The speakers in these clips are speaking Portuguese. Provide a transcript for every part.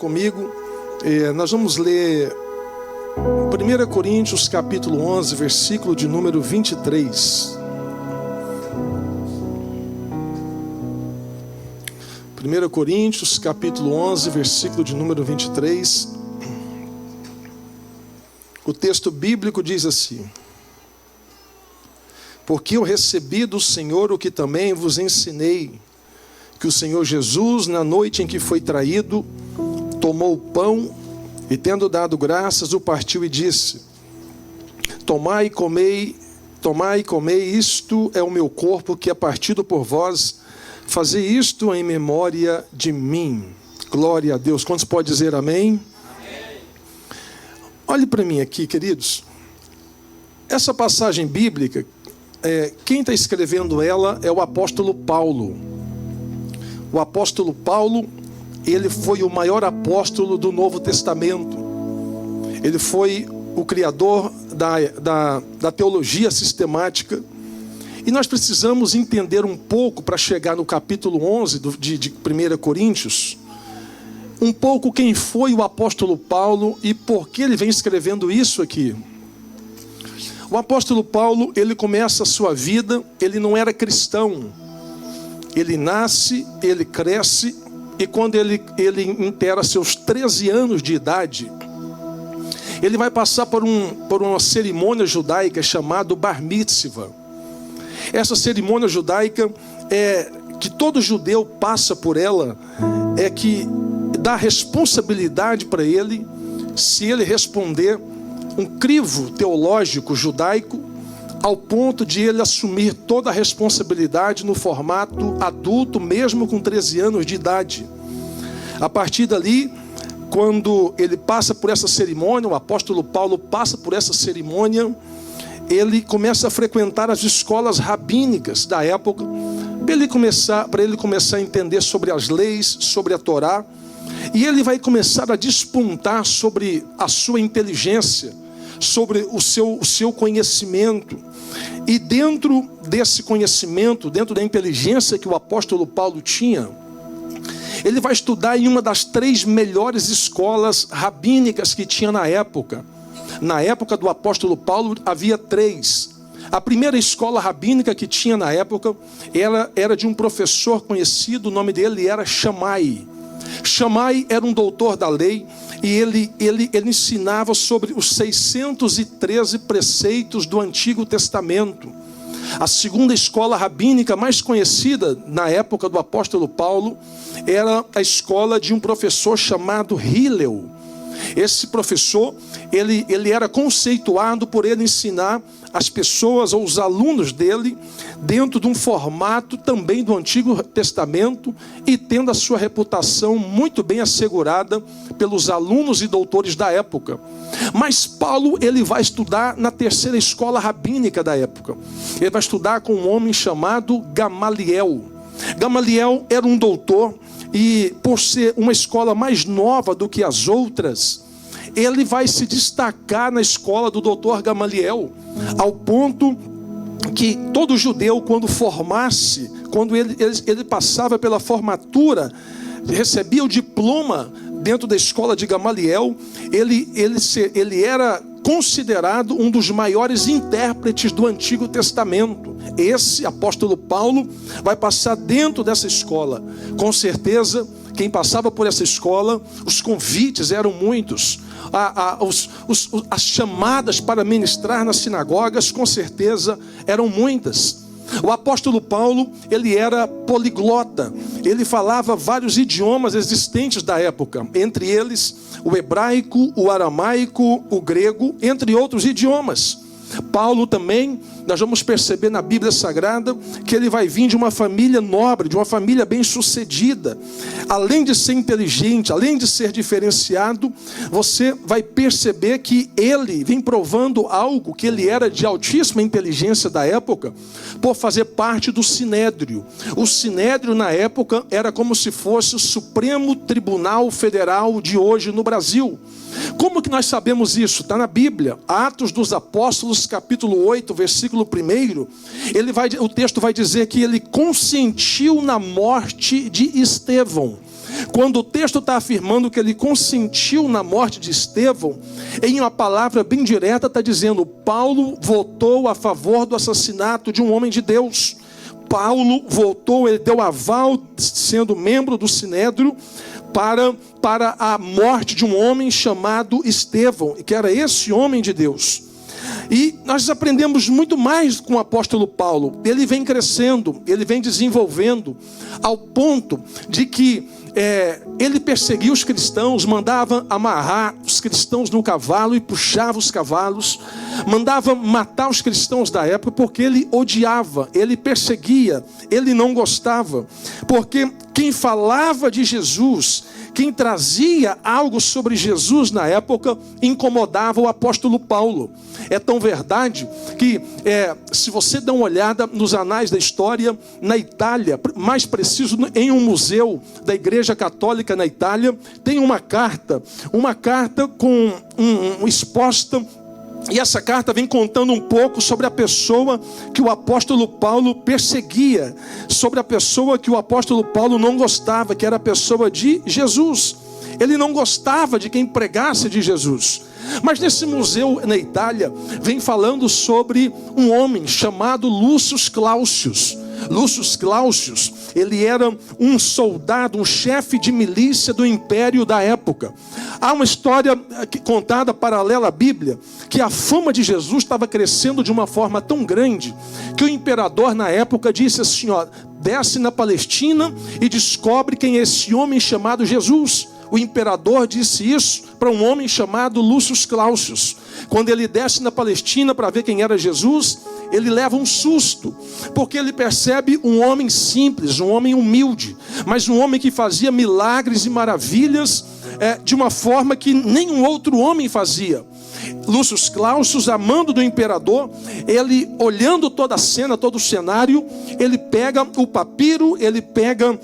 comigo, nós vamos ler 1 Coríntios capítulo 11, versículo de número 23. 1 Coríntios capítulo 11, versículo de número 23. O texto bíblico diz assim: porque eu recebi do Senhor o que também vos ensinei, que o Senhor Jesus, na noite em que foi traído, tomou o pão e, tendo dado graças, o partiu e disse: tomai e comei, isto é o meu corpo que é partido por vós, fazei isto em memória de mim. Glória a Deus. Quantos podem dizer amém? Amém. Olhe para mim aqui, queridos. Essa passagem bíblica, quem está escrevendo ela é o apóstolo Paulo. O apóstolo Paulo, ele foi o maior apóstolo do Novo Testamento. Ele foi o criador da teologia sistemática. E nós precisamos entender um pouco, para chegar no capítulo 11 de 1 Coríntios, um pouco quem foi o apóstolo Paulo e por que ele vem escrevendo isso aqui. O apóstolo Paulo, ele começa a sua vida, ele não era cristão. Ele nasce, ele cresce, e quando ele inteira seus 13 anos de idade, ele vai passar por uma cerimônia judaica chamada Bar Mitzvah. Essa cerimônia judaica, que todo judeu passa por ela, é que dá responsabilidade para ele, se ele responder um crivo teológico judaico, ao ponto de ele assumir toda a responsabilidade no formato adulto, mesmo com 13 anos de idade. A partir dali, quando ele passa por essa cerimônia, o apóstolo Paulo passa por essa cerimônia, ele começa a frequentar as escolas rabínicas da época, para ele começar a entender sobre as leis, sobre a Torá, e ele vai começar a despontar sobre a sua inteligência, sobre o seu conhecimento. E dentro desse conhecimento, dentro da inteligência que o apóstolo Paulo tinha, ele vai estudar em uma das 3 melhores escolas rabínicas que tinha na época. Na época do apóstolo Paulo havia 3. A primeira escola rabínica que tinha na época era de um professor conhecido, o nome dele era Shammai. Shammai era um doutor da lei, e ele ensinava sobre os 613 preceitos do Antigo Testamento. A segunda escola rabínica mais conhecida na época do apóstolo Paulo era a escola de um professor chamado Hillel. Esse professor, ele era conceituado por ele ensinar as pessoas ou os alunos dele dentro de um formato também do Antigo Testamento, e tendo a sua reputação muito bem assegurada pelos alunos e doutores da época. Mas Paulo, ele vai estudar na terceira escola rabínica da época. Ele vai estudar com um homem chamado Gamaliel. Gamaliel era um doutor, e por ser uma escola mais nova do que as outras, ele vai se destacar na escola do doutor Gamaliel, ao ponto que todo judeu, quando formasse, quando ele passava pela formatura, recebia o diploma dentro da escola de Gamaliel, ele era considerado um dos maiores intérpretes do Antigo Testamento. Esse apóstolo Paulo vai passar dentro dessa escola. Com certeza, quem passava por essa escola, os convites eram muitos. As chamadas para ministrar nas sinagogas, com certeza, eram muitas. O apóstolo Paulo, ele era poliglota. Ele falava vários idiomas existentes da época, entre eles o hebraico, o aramaico, o grego, entre outros idiomas. Paulo também, nós vamos perceber na Bíblia Sagrada que ele vai vir de uma família nobre, de uma família bem sucedida. Além de ser inteligente, além de ser diferenciado, você vai perceber que ele vem provando algo, que ele era de altíssima inteligência da época, por fazer parte do Sinédrio. O Sinédrio na época era como se fosse o Supremo Tribunal Federal de hoje no Brasil. Como que nós sabemos isso? Está na Bíblia, Atos dos Apóstolos, capítulo 8, versículo 1. O texto vai dizer que ele consentiu na morte de Estevão. quando o texto está afirmando que ele consentiu na morte de Estevão, em uma palavra bem direta está dizendo: Paulo votou a favor do assassinato de um homem de Deus. Paulo votou, ele deu aval, sendo membro do Sinédrio, para a morte de um homem chamado Estevão, que era esse homem de Deus. E nós aprendemos muito mais com o apóstolo Paulo. Ele vem crescendo, ele vem desenvolvendo, ao ponto de que ele perseguia os cristãos, mandava amarrar os cristãos no cavalo e puxava os cavalos, mandava matar os cristãos da época, porque ele odiava, ele perseguia, ele não gostava, porque quem falava de Jesus, quem trazia algo sobre Jesus na época, incomodava o apóstolo Paulo. É tão verdade que, se você dá uma olhada nos anais da história, na Itália, mais preciso, em um museu da Igreja Católica na Itália, tem uma carta com exposta. E essa carta vem contando um pouco sobre a pessoa que o apóstolo Paulo perseguia, sobre a pessoa que o apóstolo Paulo não gostava, que era a pessoa de Jesus. Ele não gostava de quem pregasse de Jesus. Mas nesse museu na Itália, vem falando sobre um homem chamado Lúcio Cláucio. Lúcio Cláucio, ele era um soldado, um chefe de milícia do império da época. Há uma história contada paralela à Bíblia, que a fama de Jesus estava crescendo de uma forma tão grande, que o imperador na época disse assim: desce na Palestina e descobre quem é esse homem chamado Jesus. O imperador disse isso para um homem chamado Lúcio Cláucio. Quando ele desce na Palestina para ver quem era Jesus, ele leva um susto, porque ele percebe um homem simples, um homem humilde, mas um homem que fazia milagres e maravilhas de uma forma que nenhum outro homem fazia. Lúcio Cláucio, amando do imperador, ele olhando toda a cena, todo o cenário, ele pega o papiro, ele pega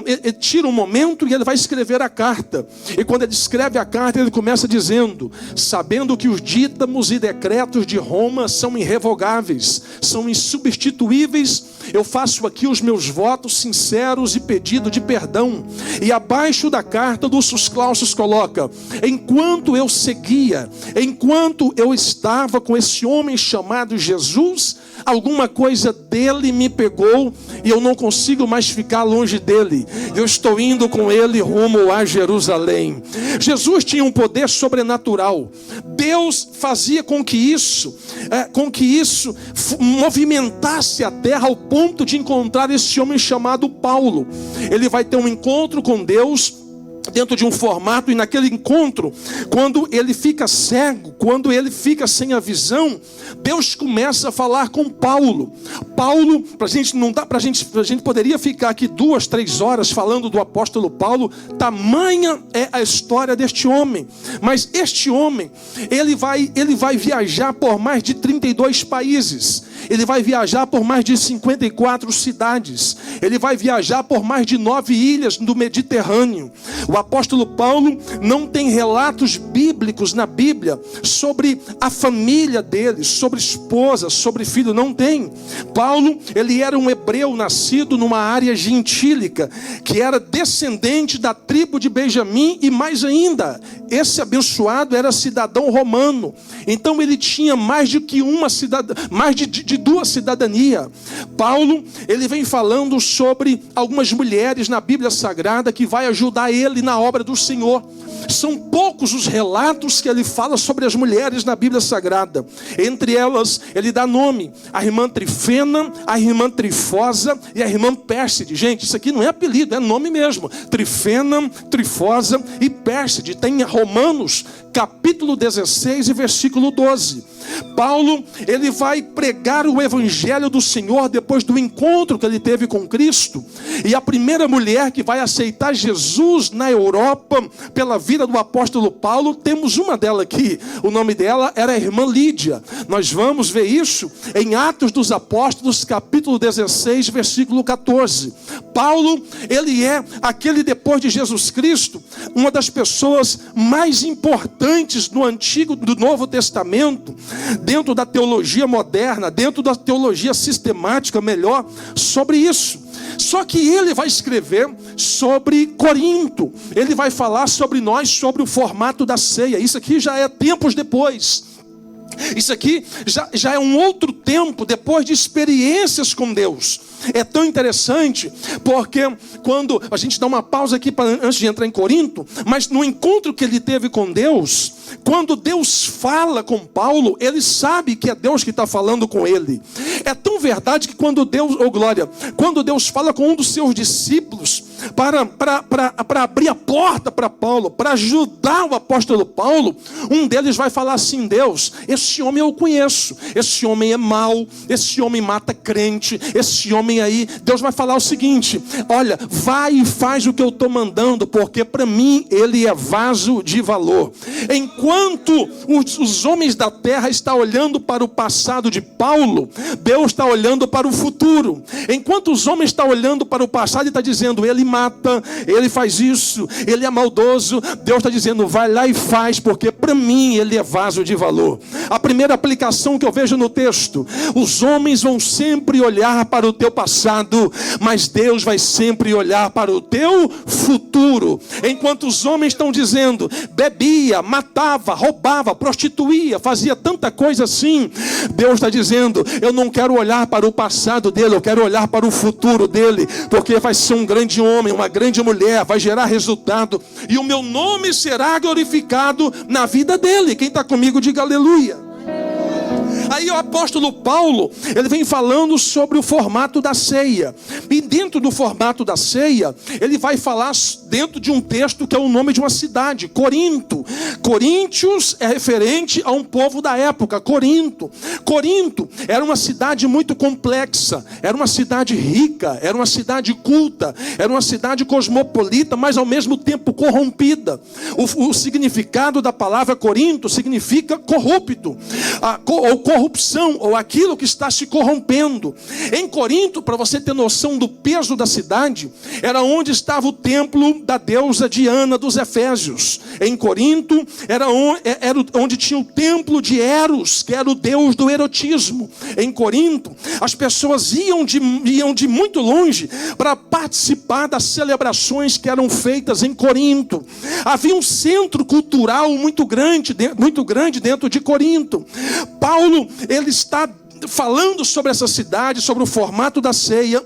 ele tira um momento e ele vai escrever a carta. E quando ele escreve a carta, ele começa dizendo: sabendo que os ditames e decretos de Roma são irrevogáveis, são insubstituíveis, eu faço aqui os meus votos sinceros e pedido de perdão. E abaixo da carta, Lúcio Cláucio coloca: enquanto eu seguia, enquanto eu estava com esse homem chamado Jesus, alguma coisa dele me pegou e eu não consigo mais ficar longe dele. Eu estou indo com ele rumo a Jerusalém. Jesus tinha um poder sobrenatural. Deus fazia com que isso movimentasse a terra ao ponto de encontrar esse homem chamado Paulo. Ele vai ter um encontro com Deus dentro de um formato, e naquele encontro, quando ele fica cego, quando ele fica sem a visão, Deus começa a falar com Paulo. Paulo, a gente poderia ficar aqui 2, 3 horas falando do apóstolo Paulo, tamanha é a história deste homem. Mas este homem, ele vai viajar por mais de 32 países. Ele vai viajar por mais de 54 cidades. Ele vai viajar por mais de 9 ilhas do Mediterrâneo. O apóstolo Paulo não tem relatos bíblicos na Bíblia sobre a família dele, sobre esposa, sobre filho, não tem. Paulo, ele era um hebreu nascido numa área gentílica, que era descendente da tribo de Benjamim, e mais ainda, esse abençoado era cidadão romano. Então ele tinha mais de 2 cidadanias. Paulo, ele vem falando sobre algumas mulheres na Bíblia Sagrada que vai ajudar ele na obra do Senhor. São poucos os relatos que ele fala sobre as mulheres na Bíblia Sagrada. Entre elas, ele dá nome: a irmã Trifena, a irmã Trifosa e a irmã Pérside. Gente, isso aqui não é apelido, é nome mesmo. Trifena, Trifosa e Pérside. Tem em Romanos, capítulo 16 e versículo 12. Paulo, ele vai pregar o evangelho do Senhor depois do encontro que ele teve com Cristo. E a primeira mulher que vai aceitar Jesus na Europa pela vida do apóstolo Paulo, temos uma dela aqui. O nome dela era a irmã Lídia. Nós vamos ver isso em Atos dos Apóstolos, capítulo 16, versículo 14. Paulo, ele é aquele, depois de Jesus Cristo, uma das pessoas mais importantes do Antigo, do Novo Testamento, dentro da teologia moderna, dentro da teologia sistemática, melhor, sobre isso. Só que ele vai escrever sobre Corinto. Ele vai falar sobre nós, sobre o formato da ceia. Isso aqui já é tempos depois. Isso aqui já é um outro tempo, depois de experiências com Deus. É tão interessante, porque quando a gente dá uma pausa aqui antes de entrar em Corinto, mas no encontro que ele teve com Deus, quando Deus fala com Paulo, ele sabe que é Deus que está falando com ele. É tão verdade que quando Deus, quando Deus fala com um dos seus discípulos para abrir a porta para Paulo, para ajudar o apóstolo Paulo, um deles vai falar assim: Deus, esse homem eu conheço, esse homem é mau, esse homem mata crente, esse homem aí. Deus vai falar o seguinte: olha, vai e faz o que eu estou mandando, porque para mim ele é vaso de valor. Enquanto os homens da terra estão olhando para o passado de Paulo, Deus está olhando para o futuro. Enquanto os homens estão olhando para o passado e está dizendo: ele mata, ele faz isso, ele é maldoso, Deus está dizendo: vai lá e faz, porque para mim ele é vaso de valor. A primeira aplicação que eu vejo no texto: os homens vão sempre olhar para o teu passado, mas Deus vai sempre olhar para o teu futuro. Enquanto os homens estão dizendo: bebia, matava, roubava, prostituía, fazia tanta coisa assim, Deus está dizendo: eu não quero olhar para o passado dele, eu quero olhar para o futuro dele, porque vai ser um grande homem, uma grande mulher, vai gerar resultado, e o meu nome será glorificado na vida dele. Quem está comigo, diga aleluia. Aí o apóstolo Paulo, ele vem falando sobre o formato da ceia. E dentro do formato da ceia, ele vai falar dentro de um texto que é o nome de uma cidade, Corinto. Coríntios é referente a um povo da época, Corinto. Corinto era uma cidade muito complexa, era uma cidade rica, era uma cidade culta, era uma cidade cosmopolita, mas ao mesmo tempo corrompida. O significado da palavra Corinto significa corrupto, ou corrupção, ou aquilo que está se corrompendo. Em Corinto, para você ter noção do peso da cidade, era onde estava o templo da deusa Diana dos Efésios. Em Corinto era onde tinha o templo de Eros, que era o deus do erotismo. Em Corinto, as pessoas iam de muito longe para participar das celebrações que eram feitas em Corinto. Havia um centro cultural muito grande dentro de Corinto. Paulo, ele está falando sobre essa cidade, sobre o formato da ceia,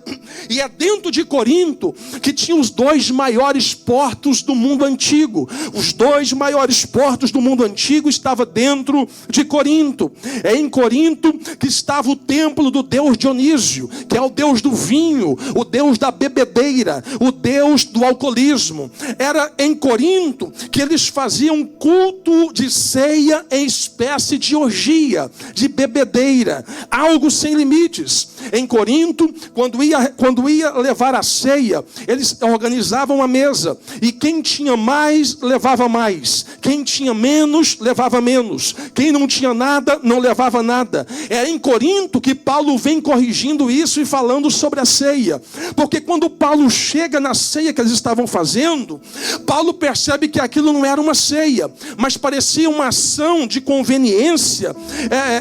e é dentro de Corinto que tinha os dois maiores portos do mundo antigo. Os dois maiores portos do mundo antigo estavam dentro de Corinto. É em Corinto que estava o templo do deus Dionísio, que é o deus do vinho, o deus da bebedeira, o deus do alcoolismo. Era em Corinto que eles faziam culto de ceia em espécie de orgia, de bebedeira, algo sem limites. Em Corinto, quando ia levar a ceia, eles organizavam a mesa, e quem tinha mais, levava mais. Quem tinha menos, levava menos. Quem não tinha nada, não levava nada. É em Corinto que Paulo vem corrigindo isso e falando sobre a ceia. Porque quando Paulo chega na ceia que eles estavam fazendo, Paulo percebe que aquilo não era uma ceia, mas parecia uma ação de conveniência,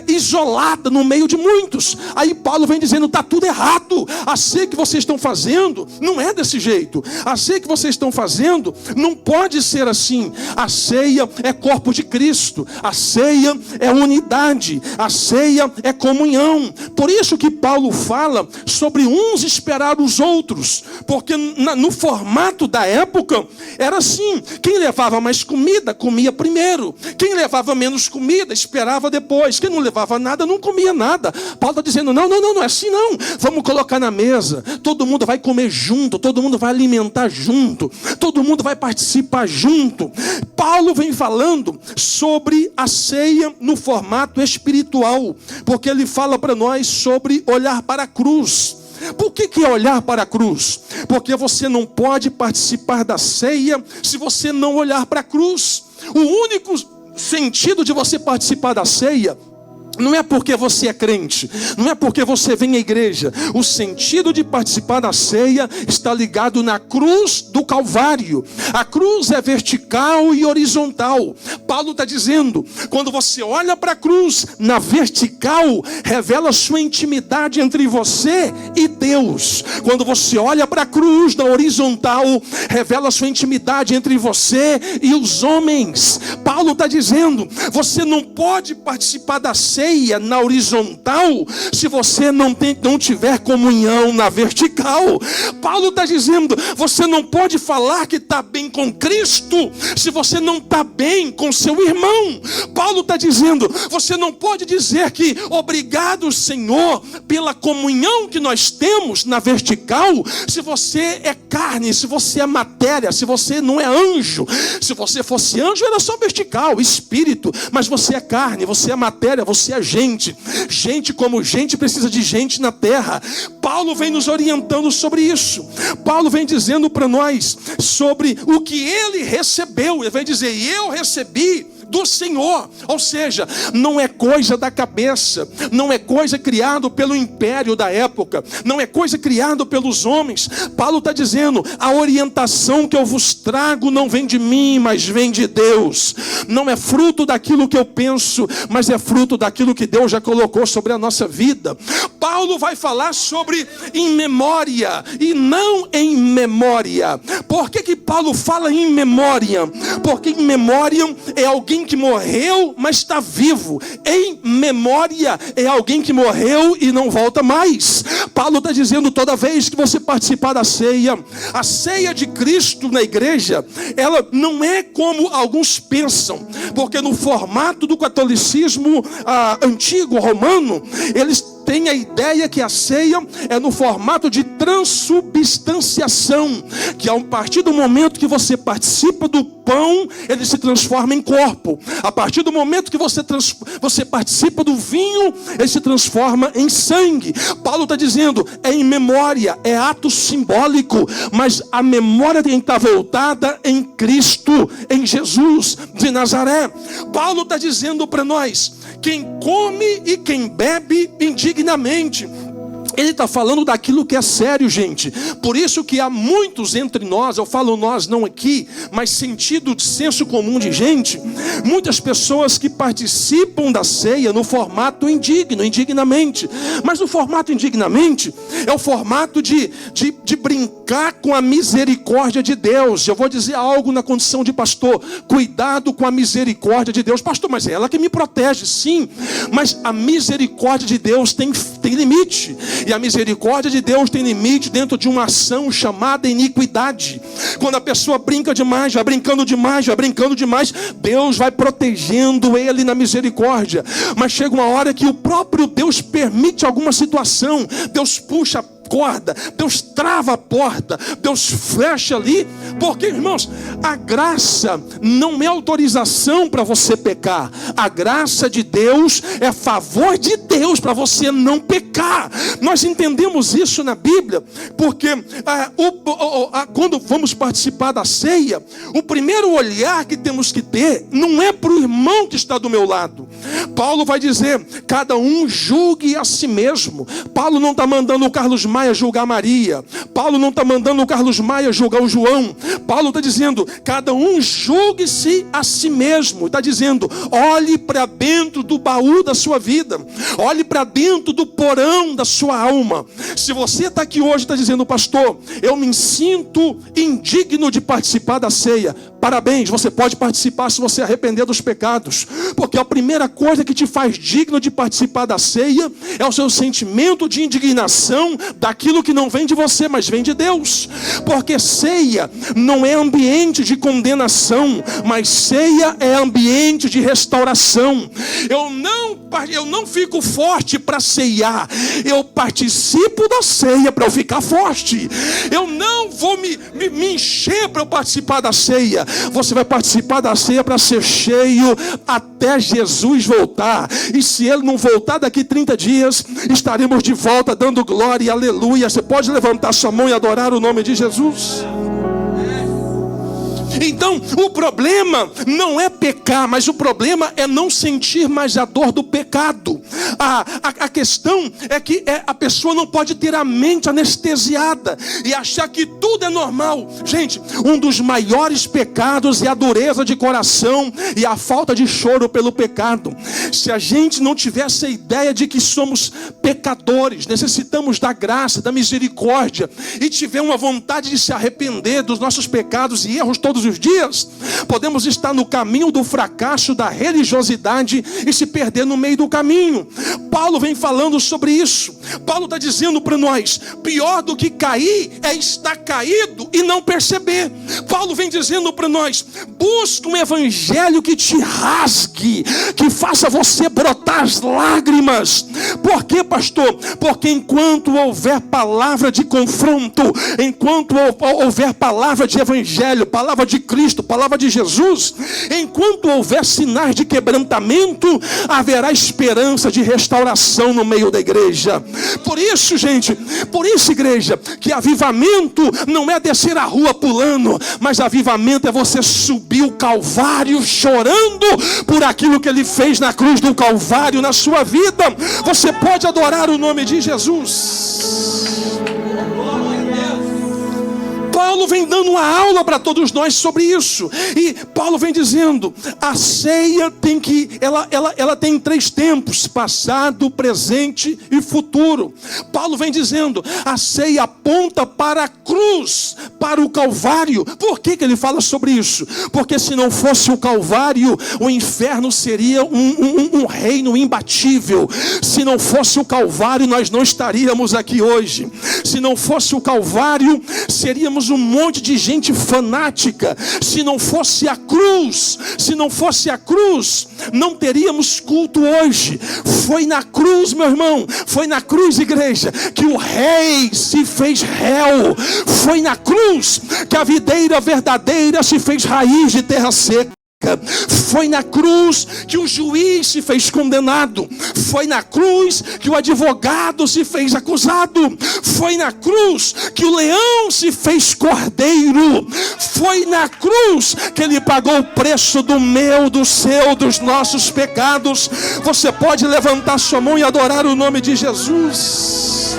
isolada no meio de muitos. Aí Paulo vem dizendo: está tudo errado. A ceia que vocês estão fazendo não é desse jeito. A ceia que vocês estão fazendo não pode ser assim. A ceia é corpo de Cristo. A ceia é unidade. A ceia é comunhão. Por isso que Paulo fala sobre uns esperar os outros, porque no formato da época era assim: quem levava mais comida comia primeiro, quem levava menos comida esperava depois, quem não levava nada não comia nada. Paulo está dizendo: não é assim não. Vamos colocar na mesa, todo mundo vai comer junto, todo mundo vai alimentar junto, todo mundo vai participar junto. Paulo vem falando sobre a ceia no formato espiritual, porque ele fala para nós sobre olhar para a cruz. Por que é olhar para a cruz? Porque você não pode participar da ceia se você não olhar para a cruz. O único sentido de você participar da ceia Não é porque você é crente, não é porque você vem à igreja. O sentido de participar da ceia está ligado na cruz do Calvário. A cruz é vertical e horizontal. Paulo está dizendo, quando você olha para a cruz, na vertical, revela sua intimidade entre você e Deus. Quando você olha para a cruz, na horizontal, revela sua intimidade entre você e os homens. Paulo está dizendo, você não pode participar da ceia na horizontal se você não tiver comunhão na vertical. Paulo está dizendo, você não pode falar que está bem com Cristo se você não está bem com seu irmão. Paulo está dizendo, você não pode dizer que obrigado, Senhor, pela comunhão que nós temos na vertical, se você é carne, se você é matéria, se você não é anjo. Se você fosse anjo era só vertical, espírito, mas você é carne, você é matéria, você é gente. Gente como gente precisa de gente na terra. Paulo vem nos orientando sobre isso. Paulo vem dizendo para nós sobre o que ele recebeu. Ele vai dizer, eu recebi do Senhor, ou seja, não é coisa da cabeça, não é coisa criada pelo império da época, não é coisa criada pelos homens. Paulo está dizendo, a orientação que eu vos trago não vem de mim, mas vem de Deus. Não é fruto daquilo que eu penso, mas é fruto daquilo que Deus já colocou sobre a nossa vida. Paulo vai falar sobre em memória e não em memória. Por que Paulo fala em memória? Porque em memória é alguém que morreu, mas está vivo. Em memória é alguém que morreu e não volta mais. Paulo está dizendo, toda vez que você participar da ceia, a ceia de Cristo na igreja, ela não é como alguns pensam, porque no formato do catolicismo antigo, romano, eles têm a ideia que a ceia é no formato de transubstanciação, que a partir do momento que você participa do pão, ele se transforma em corpo. A partir do momento que você participa do vinho, ele se transforma em sangue. Paulo está dizendo, é em memória, é ato simbólico, mas a memória tem que estar voltada em Cristo, em Jesus de Nazaré. Paulo está dizendo para nós, quem come e quem bebe indignamente. Ele está falando daquilo que é sério, gente. Por isso que há muitos entre nós, eu falo nós não aqui, mas sentido de senso comum de gente, muitas pessoas que participam da ceia no formato indignamente. Mas o formato indignamente é o formato de brincar com a misericórdia de Deus. Eu vou dizer algo na condição de pastor, cuidado com a misericórdia de Deus. Pastor, mas é ela que me protege, sim, mas a misericórdia de Deus tem limite. E a misericórdia de Deus tem limite dentro de uma ação chamada iniquidade. Quando a pessoa brinca demais, vai brincando demais, Deus vai protegendo ele na misericórdia. Mas chega uma hora que o próprio Deus permite alguma situação. Deus puxa a corda, Deus trava a porta, Deus fecha ali, porque, irmãos, a graça não é autorização para você pecar. A graça de Deus é favor de Deus para você não pecar. Nós entendemos isso na Bíblia, porque quando vamos participar da ceia, o primeiro olhar que temos que ter não é para o irmão que está do meu lado. Paulo vai dizer, cada um julgue a si mesmo. Paulo não está mandando o Carlos Maia julgar Maria. Paulo não está mandando o Carlos Maia julgar o João. Paulo está dizendo, cada um julgue-se a si mesmo. Está dizendo, olhe para dentro do baú da sua vida. Olhe para dentro do porão da sua alma. Se você está aqui hoje e está dizendo, pastor, eu me sinto indigno de participar da ceia. Parabéns, você pode participar se você arrepender dos pecados. Porque a primeira coisa que te faz digno de participar da ceia é o seu sentimento de indignação daquilo que não vem de você, mas vem de Deus. Porque ceia não é ambiente de condenação, mas ceia é ambiente de restauração. Eu não fico forte para ceiar, eu participo da ceia para eu ficar forte. Eu não vou me encher para eu participar da ceia. Você vai participar da ceia para ser cheio até Jesus voltar. E se ele não voltar daqui 30 dias, estaremos de volta dando glória e aleluia. Você pode levantar sua mão e adorar o nome de Jesus? Então o problema não é pecar, mas o problema é não sentir mais a dor do pecado. A questão é que a pessoa não pode ter a mente anestesiada e achar que tudo é normal. Gente, um dos maiores pecados é a dureza de coração e a falta de choro pelo pecado. Se a gente não tivesse a ideia de que somos pecadores, necessitamos da graça, da misericórdia, e tiver uma vontade de se arrepender dos nossos pecados e erros todos os dias, podemos estar no caminho do fracasso, da religiosidade e se perder no meio do caminho. Paulo vem falando sobre isso. Paulo está dizendo para nós: pior do que cair é estar caído e não perceber. Paulo vem dizendo para nós: busca um evangelho que te rasgue, que faça você brotar as lágrimas. Por quê, pastor? Porque enquanto houver palavra de confronto, enquanto houver palavra de evangelho, palavra de Cristo, palavra de Jesus, enquanto houver sinais de quebrantamento, haverá esperança de restauração no meio da igreja. Por isso, gente, por isso, igreja, que avivamento não é descer a rua pulando, mas avivamento é você subir o Calvário chorando por aquilo que Ele fez na cruz do Calvário na sua vida. Você pode adorar o nome de Jesus. Paulo vem dando uma aula para todos nós sobre isso. E Paulo vem dizendo: a ceia tem que, ela tem 3 tempos: passado, presente e futuro. Paulo vem dizendo: a ceia aponta para a cruz, para o Calvário. Por que ele fala sobre isso? Porque se não fosse o Calvário, o inferno seria um reino imbatível. Se não fosse o Calvário, nós não estaríamos aqui hoje. Se não fosse o Calvário, seríamos um monte de gente fanática. Se não fosse a cruz, não teríamos culto hoje. Foi na cruz, meu irmão, foi na cruz, igreja, que o rei se fez réu. Foi na cruz que a videira verdadeira se fez raiz de terra seca. Foi na cruz que o juiz se fez condenado. Foi na cruz que o advogado se fez acusado. Foi na cruz que o leão se fez cordeiro. Foi na cruz que ele pagou o preço do meu, do seu, dos nossos pecados. Você pode levantar sua mão e adorar o nome de Jesus.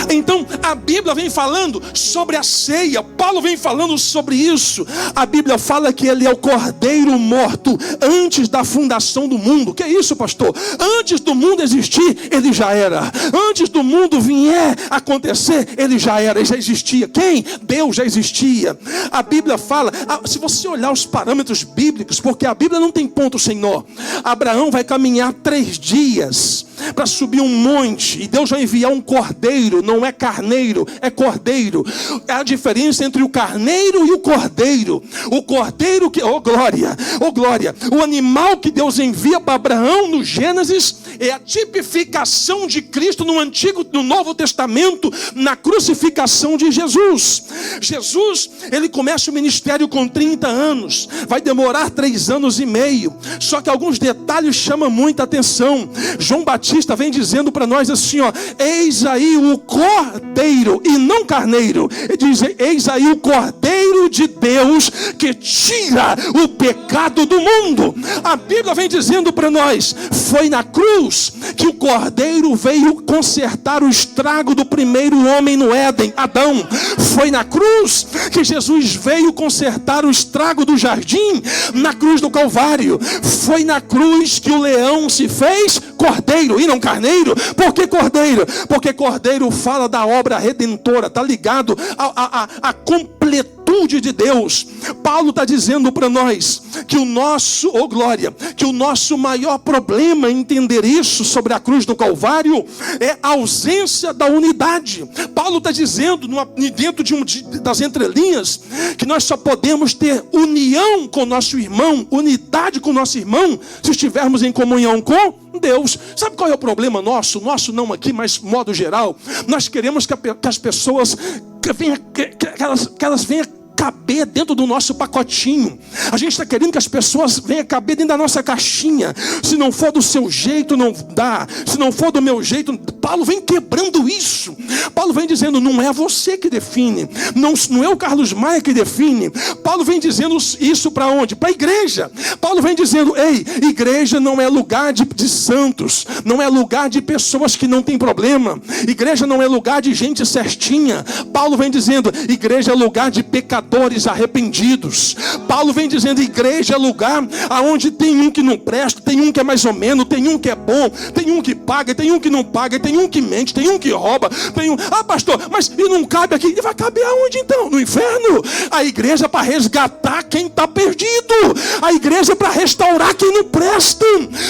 Então a Bíblia vem falando sobre a ceia. Paulo vem falando sobre isso. A Bíblia fala que ele é o cordeiro morto antes da fundação do mundo. Que é isso, pastor? Antes do mundo existir, ele já era. Antes do mundo vier acontecer, ele já era, ele já existia. Quem? Deus já existia. A Bíblia fala, se você olhar os parâmetros bíblicos, porque a Bíblia não tem ponto sem nó. Abraão vai caminhar 3 dias para subir um monte, e Deus vai enviar um cordeiro. Não é carneiro, é cordeiro. É a diferença entre o carneiro e o cordeiro. O cordeiro que, oh glória, o animal que Deus envia para Abraão no Gênesis é a tipificação de Cristo no Novo Testamento, na crucificação de Jesus. Jesus, ele começa o ministério com 30 anos, vai demorar 3 anos e meio. Só que alguns detalhes chamam muita atenção. João Batista vem dizendo para nós assim, ó: eis aí o cordeiro, e não carneiro. Ele diz: eis aí o cordeiro de Deus que tira o pecado do mundo. A Bíblia vem dizendo para nós: foi na cruz que o cordeiro veio consertar o estrago do primeiro homem no Éden, Adão. Foi na cruz que Jesus veio consertar o estrago do jardim, na cruz do Calvário. Foi na cruz que o leão se fez cordeiro e não carneiro. Por que cordeiro? Porque cordeiro fala da obra redentora, está ligado à completude de Deus. Paulo está dizendo para nós que o nosso, oh glória, que o nosso maior problema em entender isso sobre a cruz do Calvário é a ausência da unidade. Paulo está dizendo dentro das entrelinhas que nós só podemos ter união com o nosso irmão, unidade com o nosso irmão, se estivermos em comunhão com Deus. Sabe qual é o problema nosso? Nosso não aqui, mas modo geral. Nós queremos que as pessoas que elas venham caber dentro do nosso pacotinho. A gente está querendo que as pessoas venham caber dentro da nossa caixinha. Se não for do seu jeito, não dá. Se não for do meu jeito, Paulo vem quebrando isso. Paulo vem dizendo, não é você que define, não é o Carlos Maia que define. Paulo vem dizendo isso para onde? Para a igreja. Paulo vem dizendo, ei, igreja não é lugar de santos, não é lugar de pessoas que não tem problema. Igreja não é lugar de gente certinha. Paulo vem dizendo, igreja é lugar de pecadores arrependidos. Paulo vem dizendo, igreja é lugar aonde tem um que não presta, tem um que é mais ou menos, tem um que é bom, tem um que paga, tem um que não paga, tem um que mente, tem um que rouba, tem um... Ah, pastor, mas e não cabe aqui? E vai caber aonde então? No inferno? A igreja é para resgatar quem está perdido. A igreja é para restaurar quem não presta.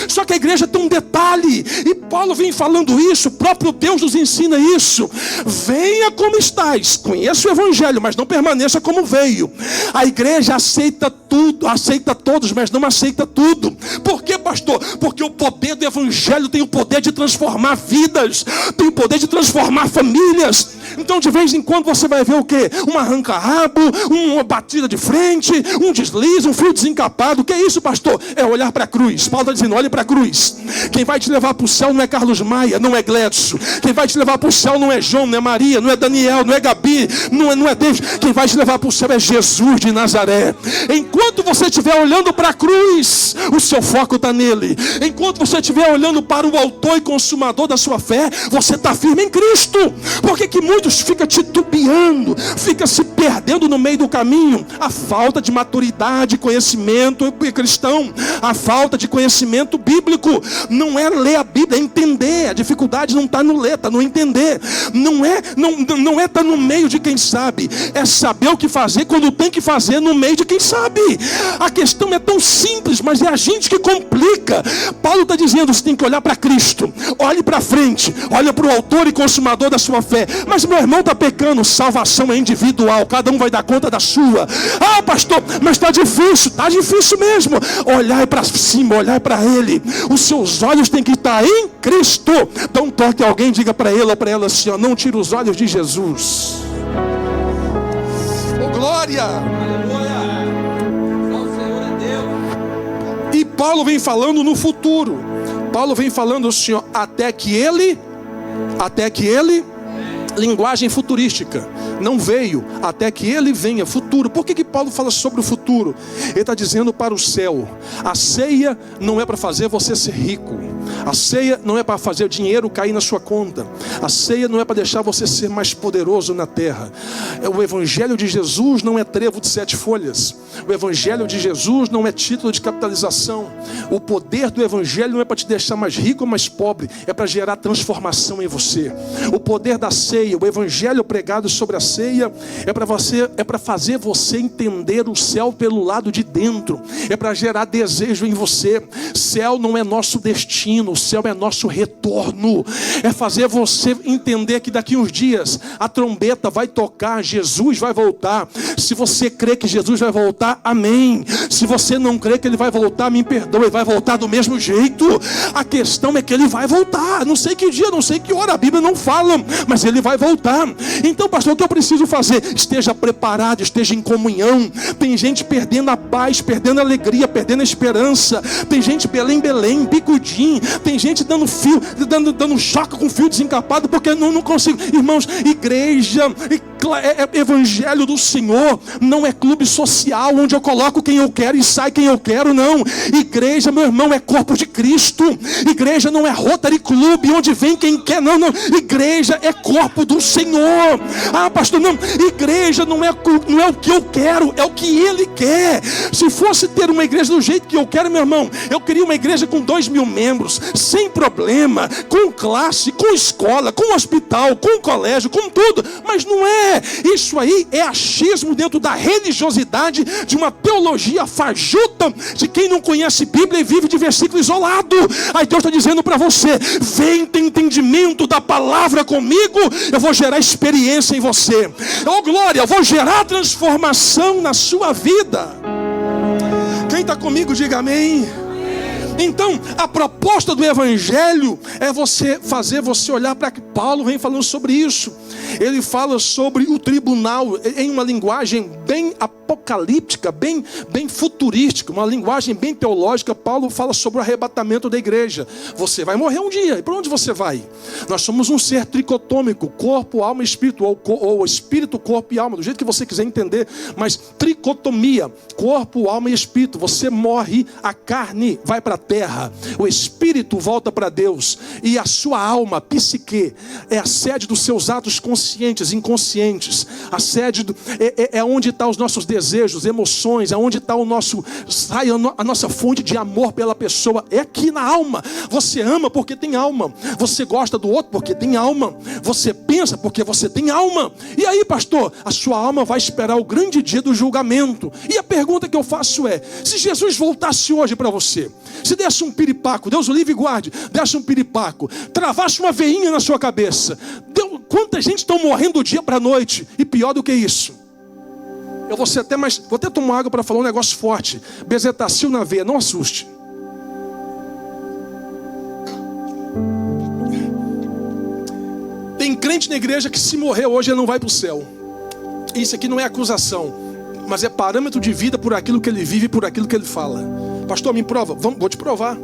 Só que a igreja tem um detalhe, e Paulo vem falando isso, o próprio Deus nos ensina isso. Venha como estás, conheça o evangelho, mas não permaneça como veio. A igreja aceita tudo, aceita todos, mas não aceita tudo. Por quê, pastor? Porque o poder do evangelho tem o poder de transformar vidas, tem o poder de transformar famílias. Então de vez em quando você vai ver o quê? Um arranca-rabo, uma batida de frente, um deslize, um fio desencapado. O que é isso, pastor? É olhar para a cruz. Paulo está dizendo, olhe para a cruz. Quem vai te levar para o céu não é Carlos Maia, não é Gledson. Quem vai te levar para o céu não é João, não é Maria, não é Daniel, não é Gabi, não é David. Quem vai te levar para o céu é Jesus de Nazaré. Enquanto você estiver olhando para a cruz, o seu foco está nele. Enquanto você estiver olhando para o autor e consumador da sua fé, você está firme em Cristo. Por que muitos ficam titubeando, ficam se perdendo no meio do caminho? A falta de maturidade, conhecimento cristão, a falta de conhecimento bíblico. Não é ler a Bíblia, é entender. A dificuldade não está no ler, está no entender. Não é estar no meio de quem sabe, é saber o que fazer quando tem que fazer no meio de quem sabe. A questão é tão simples, mas é a gente que complica. Paulo está dizendo, você tem que olhar para Cristo, olhe para frente, olha para o autor e consumador da sua fé. Mas meu irmão está pecando, salvação é individual, cada um vai dar conta da sua. Ah, pastor, mas está difícil mesmo. Olhar para cima, olhar para Ele. Os seus olhos têm que estar em Cristo. Então toque alguém, diga para ele ou para ela assim, ó, não tira os olhos de Jesus. Oh, glória! Aleluia! O Senhor é Deus. E Paulo vem falando no futuro. Paulo vem falando assim, ó, até que ele, linguagem futurística, não veio, até que ele venha, futuro. Por que Paulo fala sobre o futuro? Ele está dizendo para o céu. A ceia não é para fazer você ser rico. A ceia não é para fazer o dinheiro cair na sua conta. A ceia não é para deixar você ser mais poderoso na terra. O evangelho de Jesus não é trevo de 7 folhas. O evangelho de Jesus não é título de capitalização. O poder do evangelho não é para te deixar mais rico ou mais pobre, é para gerar transformação em você. O poder da ceia, o evangelho pregado sobre a ceia é para fazer você entender o céu pelo lado de dentro, é para gerar desejo em você. Céu não é nosso destino, o céu é nosso retorno. É fazer você entender que daqui uns dias a trombeta vai tocar, Jesus vai voltar. Se você crê que Jesus vai voltar, amém. Se você não crê que ele vai voltar, me perdoe, ele vai voltar do mesmo jeito. A questão é que ele vai voltar, não sei que dia, não sei que hora, a Bíblia não fala, mas ele vai voltar. Então, pastor, o que eu preciso fazer? Esteja preparado, esteja em comunhão. Tem gente perdendo a paz, perdendo a alegria, perdendo a esperança. Tem gente Belém, bicudinho. Tem gente dando fio, dando choque com fio desencapado, porque não consigo. Irmãos, igreja, evangelho do Senhor não é clube social onde eu coloco quem eu quero e sai quem eu quero, não. Igreja, meu irmão, é corpo de Cristo. Igreja não é Rotary Club onde vem quem quer, não. Igreja é corpo do Senhor. Ah, pastor, não. Igreja não é o que eu quero, é o que Ele quer. Se fosse ter uma igreja do jeito que eu quero, meu irmão, eu queria uma igreja com 2.000 membros, sem problema, com classe, com escola, com hospital, com colégio, com tudo. Mas não é. Isso aí é achismo dentro da religiosidade, de uma teologia fajuta, de quem não conhece Bíblia e vive de versículo isolado. Aí Deus está dizendo para você, vem ter entendimento da palavra comigo, eu vou gerar experiência em você. Oh glória, eu vou gerar transformação na sua vida. Quem está comigo, diga amém. Então, a proposta do evangelho é fazer você olhar para que Paulo vem falando sobre isso. Ele fala sobre o tribunal em uma linguagem bem apocalíptica, bem futurística, uma linguagem bem teológica. Paulo fala sobre o arrebatamento da igreja. Você vai morrer um dia, e para onde você vai? Nós somos um ser tricotômico, corpo, alma e espírito, ou espírito, corpo e alma, do jeito que você quiser entender, mas tricotomia, corpo, alma e espírito. Você morre, a carne vai para a terra, o espírito volta para Deus, e a sua alma, a psique, é a sede dos seus atos conscientes, inconscientes. A sede é onde estão os nossos desejos, emoções, é onde está a nossa fonte de amor pela pessoa, é aqui na alma. Você ama porque tem alma, você gosta do outro porque tem alma, você pensa porque você tem alma. E aí, pastor, a sua alma vai esperar o grande dia do julgamento. E a pergunta que eu faço é: se Jesus voltasse hoje para você, se desse um piripaco, Deus o livre e guarde, desse um piripaco, travasse uma veinha na sua cabeça, quanta gente está morrendo do dia para a noite, e pior do que isso, eu vou até tomar água para falar um negócio forte. Bezetacil na veia, não assuste. Tem crente na igreja que se morrer hoje ele não vai para o céu. Isso aqui não é acusação, mas é parâmetro de vida por aquilo que ele vive e por aquilo que ele fala. Pastor, me prova. Vou te provar.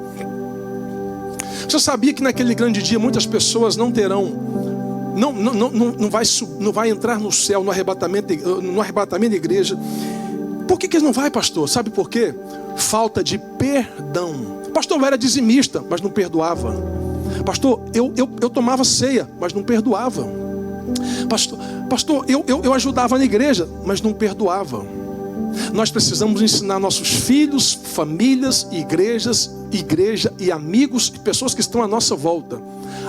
Você sabia que naquele grande dia muitas pessoas não terão, não vai entrar no céu no arrebatamento da igreja? Por que eles não vai, pastor? Sabe por quê? Falta de perdão. Pastor, eu era dizimista, mas não perdoava. Pastor, eu tomava ceia, mas não perdoava. Pastor, eu ajudava na igreja, mas não perdoava. Nós precisamos ensinar nossos filhos, famílias, igreja e amigos e pessoas que estão à nossa volta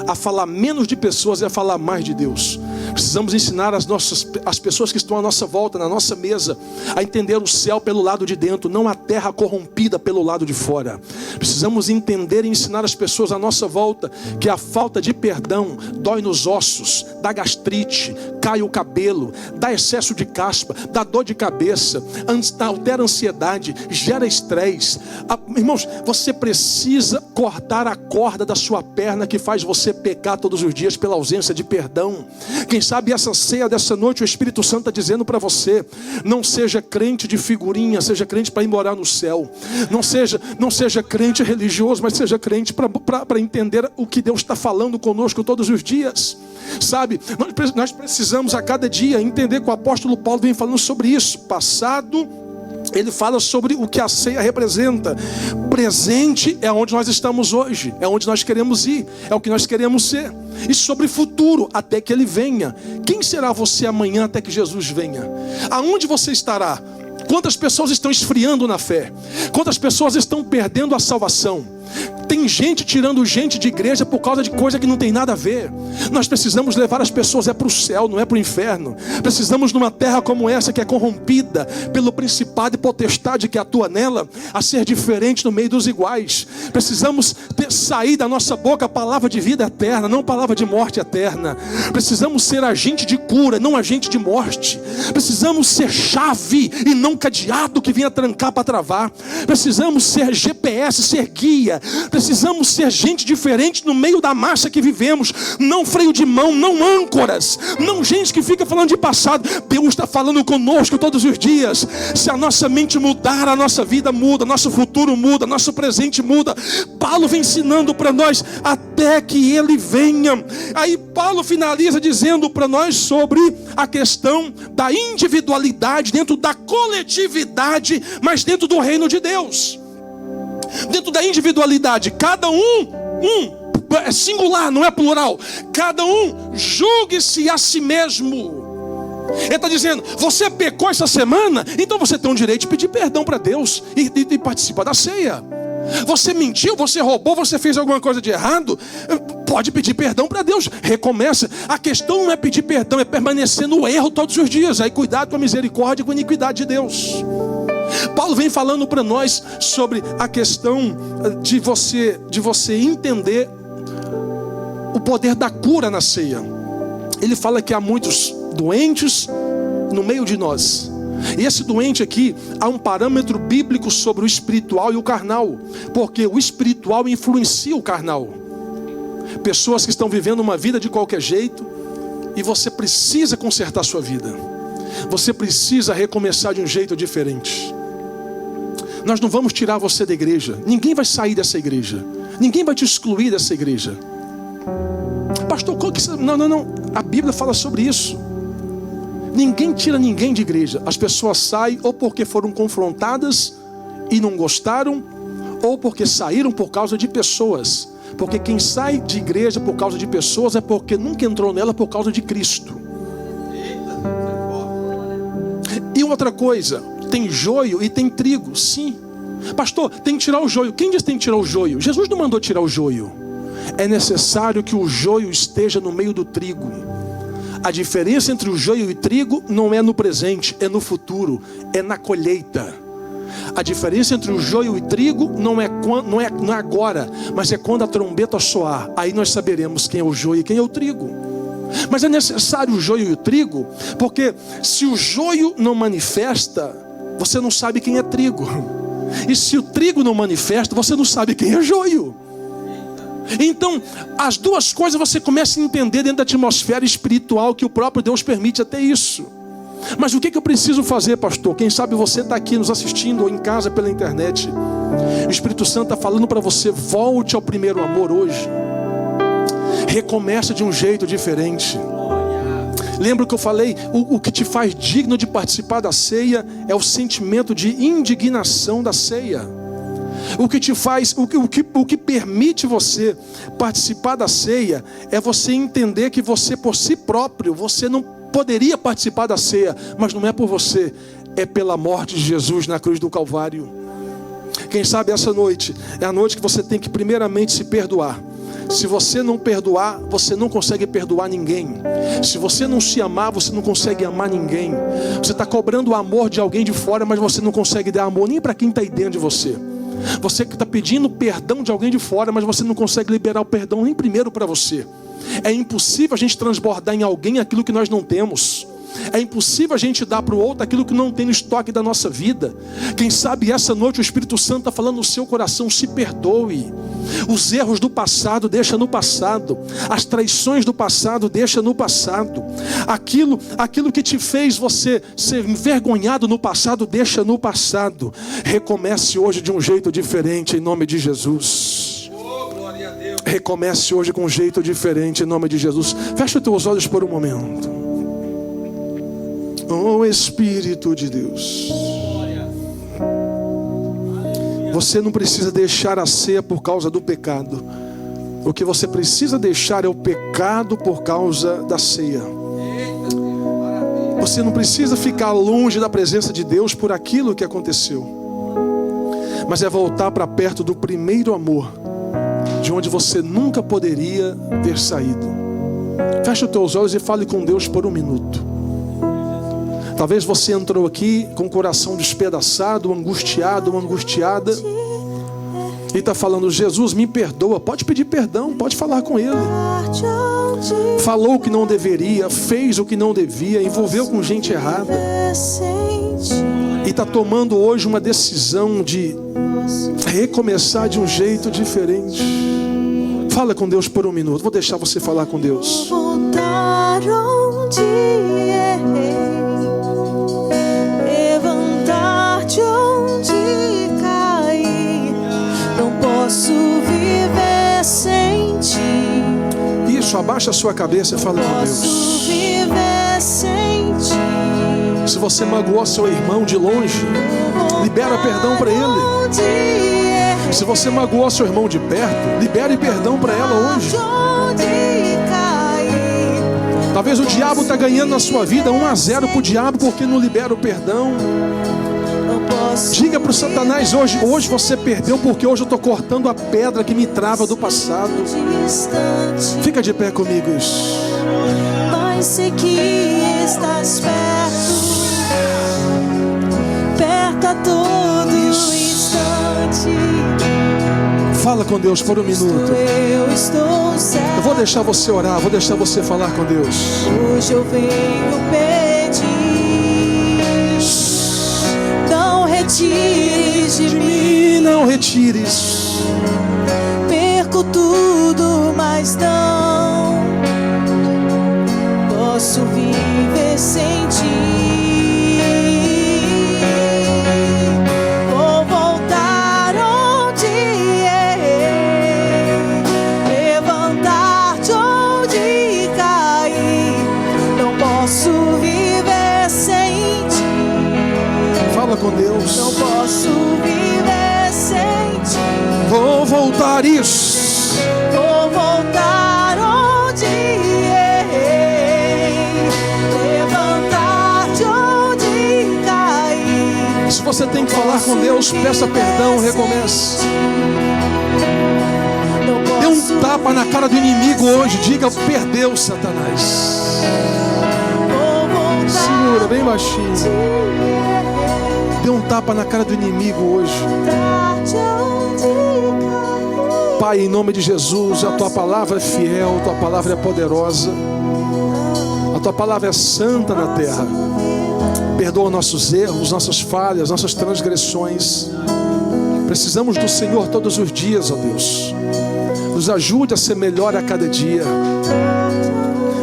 a falar menos de pessoas e a falar mais de Deus. Precisamos ensinar as pessoas que estão à nossa volta, na nossa mesa, a entender o céu pelo lado de dentro, não a terra corrompida pelo lado de fora. Precisamos entender e ensinar as pessoas à nossa volta que a falta de perdão dói nos ossos, dá gastrite, cai o cabelo, dá excesso de caspa, dá dor de cabeça, altera a ansiedade, gera estresse. Irmãos, você precisa cortar a corda da sua perna que faz você pecar todos os dias pela ausência de perdão. Quem sabe essa ceia dessa noite o Espírito Santo está dizendo para você: não seja crente de figurinha, seja crente para ir morar no céu. Não seja crente religioso, mas seja crente para entender o que Deus está falando conosco todos os dias. Sabe, nós precisamos a cada dia entender que o apóstolo Paulo vem falando sobre isso. Passado, ele fala sobre o que a ceia representa. Presente é onde nós estamos hoje, é onde nós queremos ir, é o que nós queremos ser. E sobre futuro, até que ele venha. Quem será você amanhã até que Jesus venha? Aonde você estará? Quantas pessoas estão esfriando na fé? Quantas pessoas estão perdendo a salvação? Tem gente tirando gente de igreja por causa de coisa que não tem nada a ver. Nós precisamos levar as pessoas para o céu, não é para o inferno. Precisamos numa terra como essa, que é corrompida pelo principado e potestade que atua nela, a ser diferente no meio dos iguais. Precisamos sair da nossa boca a palavra de vida eterna, não palavra de morte eterna. Precisamos ser agente de cura, não agente de morte. Precisamos ser chave e não cadeado que venha trancar para travar. Precisamos ser GPS, ser guia. Precisamos ser gente diferente no meio da massa que vivemos. Não freio de mão, não âncoras, não gente que fica falando de passado. Deus está falando conosco todos os dias. Se a nossa mente mudar, a nossa vida muda, nosso futuro muda, nosso presente muda. Paulo vem ensinando para nós até que ele venha. Aí Paulo finaliza dizendo para nós sobre a questão da individualidade dentro da coletividade, mas dentro do reino de Deus. Dentro da individualidade, cada um é singular, não é plural. Cada um julgue-se a si mesmo. Ele está dizendo: você pecou essa semana, então você tem o direito de pedir perdão para Deus e participar da ceia. Você mentiu, você roubou, você fez alguma coisa de errado, pode pedir perdão para Deus, recomeça. A questão não é pedir perdão, é permanecer no erro todos os dias. Aí cuidado com a misericórdia e com a iniquidade de Deus. Paulo vem falando para nós sobre a questão de você entender o poder da cura na ceia. Ele fala que há muitos doentes no meio de nós. E esse doente aqui, há um parâmetro bíblico sobre o espiritual e o carnal, porque o espiritual influencia o carnal. Pessoas que estão vivendo uma vida de qualquer jeito, e você precisa consertar sua vida. Você precisa recomeçar de um jeito diferente. Nós não vamos tirar você da igreja. Ninguém vai sair dessa igreja. Ninguém vai te excluir dessa igreja. Pastor, qual que... Não. A Bíblia fala sobre isso. Ninguém tira ninguém de igreja. As pessoas saem ou porque foram confrontadas e não gostaram, ou porque saíram por causa de pessoas. Porque quem sai de igreja por causa de pessoas é porque nunca entrou nela por causa de Cristo. E outra coisa, tem joio e tem trigo, sim. Pastor, tem que tirar o joio. Quem disse que tem que tirar o joio? Jesus não mandou tirar o joio. É necessário que o joio esteja no meio do trigo. A diferença entre o joio e o trigo não é no presente, é no futuro, é na colheita. A diferença entre o joio e o trigo não é agora, mas é quando a trombeta soar. Aí nós saberemos quem é o joio e quem é o trigo. Mas é necessário o joio e o trigo, porque se o joio não manifesta, você não sabe quem é trigo. E se o trigo não manifesta, você não sabe quem é joio. Então, as duas coisas você começa a entender dentro da atmosfera espiritual, que o próprio Deus permite até isso. Mas o que eu preciso fazer, pastor? Quem sabe você está aqui nos assistindo ou em casa pela internet. O Espírito Santo está falando para você: volte ao primeiro amor hoje. Recomece de um jeito diferente. Lembra que eu falei? O que te faz digno de participar da ceia é o sentimento de indignação da ceia. O que te faz, o que permite você participar da ceia é você entender que você por si próprio, você não poderia participar da ceia, mas não é por você, é pela morte de Jesus na cruz do Calvário. Quem sabe essa noite é a noite que você tem que primeiramente se perdoar. Se você não perdoar, você não consegue perdoar ninguém. Se você não se amar, você não consegue amar ninguém. Você está cobrando o amor de alguém de fora, mas você não consegue dar amor nem para quem está aí dentro de você. Você que está pedindo perdão de alguém de fora, mas você não consegue liberar o perdão nem primeiro para você. É impossível a gente transbordar em alguém aquilo que nós não temos. É impossível a gente dar para o outro aquilo que não tem no estoque da nossa vida. Quem sabe essa noite o Espírito Santo está falando no seu coração: se perdoe. Os erros do passado deixa no passado. As traições do passado deixa no passado. Aquilo que te fez você ser envergonhado no passado, deixa no passado. Recomece hoje de um jeito diferente em nome de Jesus. Recomece hoje com um jeito diferente em nome de Jesus. Fecha os teus olhos por um momento. Oh Espírito de Deus, você não precisa deixar a ceia por causa do pecado. O que você precisa deixar é o pecado por causa da ceia. Você não precisa ficar longe da presença de Deus por aquilo que aconteceu, mas é voltar para perto do primeiro amor, de onde você nunca poderia ter saído. Feche os teus olhos e fale com Deus por um minuto. Talvez você entrou aqui com o coração despedaçado, angustiado, angustiada, e está falando: Jesus, me perdoa. Pode pedir perdão, pode falar com Ele. Falou o que não deveria, fez o que não devia, envolveu com gente errada, e está tomando hoje uma decisão de recomeçar de um jeito diferente. Fala com Deus por um minuto. Vou deixar você falar com Deus. Voltar onde errei, de onde caí, não posso viver sem ti. Isso, abaixa a sua cabeça e fala com Deus. Posso viver sem ti. Se você magoou seu irmão de longe, libera perdão para ele. Se você magoou seu irmão de perto, libere perdão para ela hoje. Talvez o diabo está ganhando na sua vida 1-0 para o diabo porque não libera o perdão. Diga para o Satanás hoje você perdeu, porque hoje eu estou cortando a pedra que me trava do passado. Fica de pé comigo isso. Mas sei que estás perto a todo instante. Fala com Deus por um minuto. Eu vou deixar você orar, vou deixar você falar com Deus. Hoje eu venho pedir, retires de mim, não retires. Perco tudo, mas não posso viver sem ti. Isso. Vou voltar onde errei, levantar de onde caí. Se você tem que falar com Deus, peça perdão, recomece. Dê um tapa na cara do inimigo hoje. Diga: perdeu, Satanás. Segura bem baixinho. Dê um tapa na cara do inimigo hoje. Pai, em nome de Jesus, a tua palavra é fiel, a tua palavra é poderosa, a tua palavra é santa na terra. Perdoa nossos erros, nossas falhas, nossas transgressões. Precisamos do Senhor todos os dias, ó Deus. Nos ajude a ser melhor a cada dia.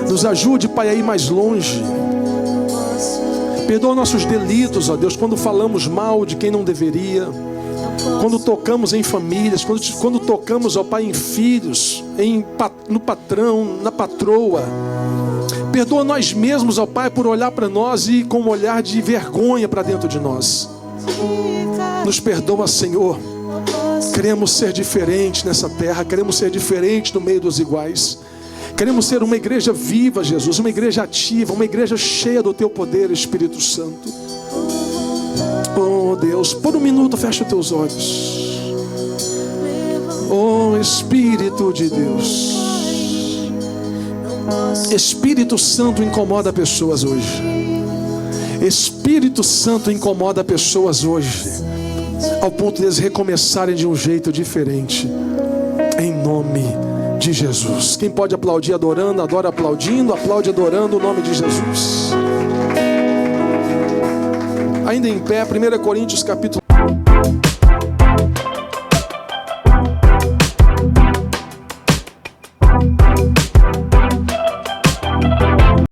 Nos ajude, Pai, a ir mais longe. Perdoa nossos delitos, ó Deus, quando falamos mal de quem não deveria, quando tocamos em famílias, quando tocamos, ó Pai, em filhos, no patrão, na patroa. Perdoa nós mesmos, ó Pai, por olhar para nós e com um olhar de vergonha para dentro de nós. Nos perdoa, Senhor. Queremos ser diferentes nessa terra, queremos ser diferentes no meio dos iguais. Queremos ser uma igreja viva, Jesus, uma igreja ativa, uma igreja cheia do Teu poder, Espírito Santo. Oh Deus, por um minuto fecha os teus olhos. Oh Espírito de Deus. Espírito Santo incomoda pessoas hoje. Espírito Santo incomoda pessoas hoje, ao ponto de eles recomeçarem de um jeito diferente. Em nome de Jesus. Quem pode aplaudir adorando, adora aplaudindo, aplaude adorando o nome de Jesus. Ainda em pé, 1 Coríntios capítulo